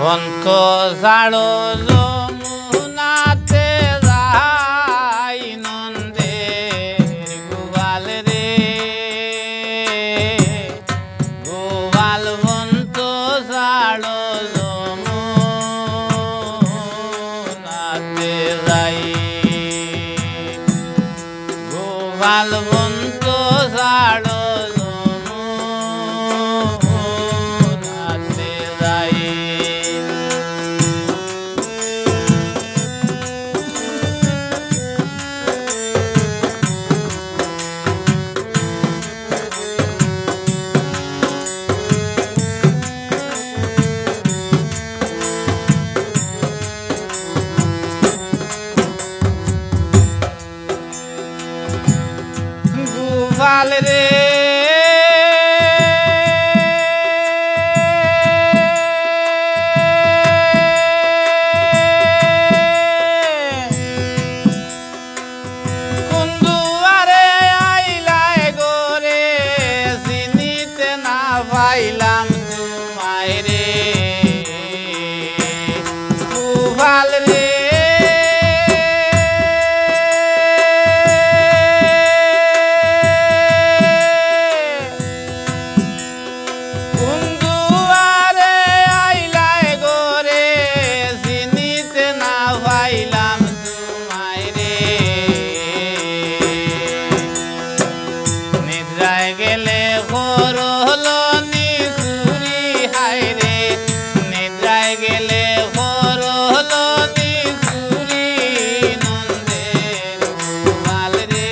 অন্ত জাড়ো যমুনাতে যাই নন্দের গোপাল রে গোপাল অন্ত জাড়ো যমুনাতে যাই গোপাল অন্ত জাড়ো গোপাল রে কোন দুয়ারে আইলাই গোরে চিনিতে না পাইলাম তোমায় রে গোপাল রে গেলে হরল নিসুরি হায় রে নিদ্রায় গেলে হরল নিসুরি নন্দের গোপাল রে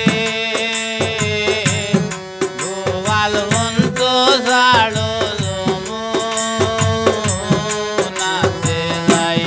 গোপাল অন্ত জাড়ো যমুনাতে যাই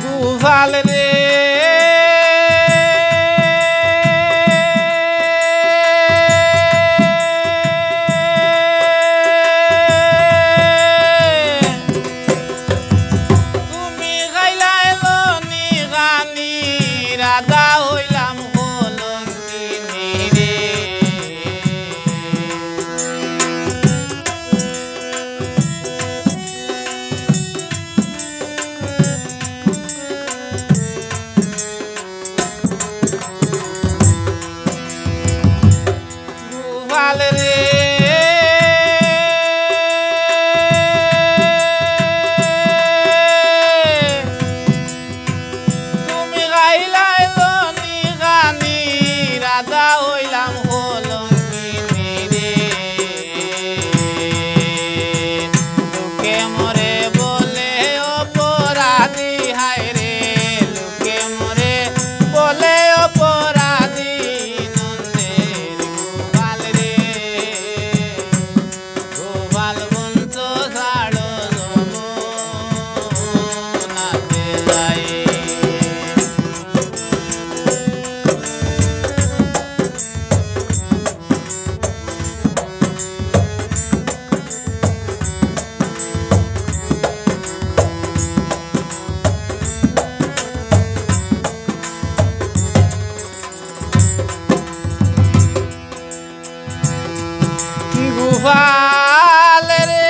গোপাল রে তুমি গাইলা এলো নিগানি রাধা হইলাম কলঙ্কিনী রে গোপাল রে তুমি গাইলা এলো নিগানি রাধা হইলাম কলঙ্কিনী রে লোকে মরে বলে অপরাধী হায় রে লোকে মরে বলে অপরাধী নন্দের গোপাল রে গোপাল অন্ত জাড়ো যমুনাতে যাই গোপাল রে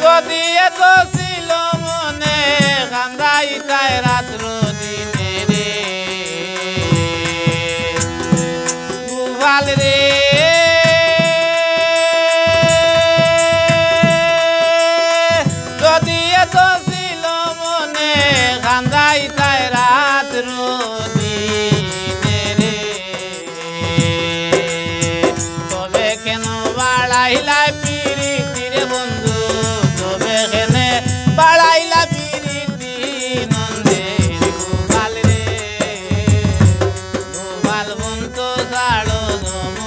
যদি এত ছিল মনে কান্দাইতায় রাত্র দিনে রে গোপাল রে যদি এত কান্দাইতায় রাত্র দিনে রে তবে কেন বাড়াইলা পিরিতি রে বন্ধু তবে কেন বাড়াইলা পিরিতি নন্দের গোপাল রে গোপাল অন্ত জাড়ো যমুনাতে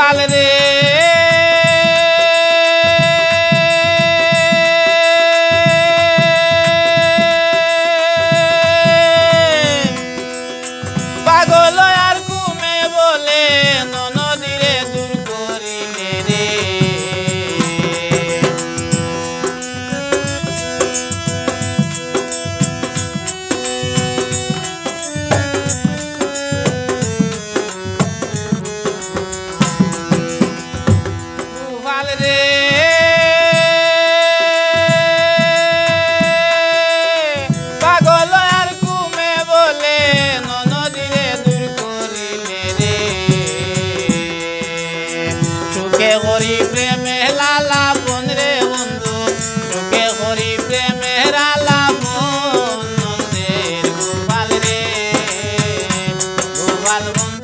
গোপাল রে পাগল আর ঘুমে বলে ননদিরে দূর করিলে রে গোপাল রে পাগল আর ঘুমে বলে ননদিরে দূর করিলে রে সুখে করি প্রেমে লালাপন রে বন্ধু সুখে করি প্রেমে লালাপন নন্দের গোপাল রে গোপাল বন্ধু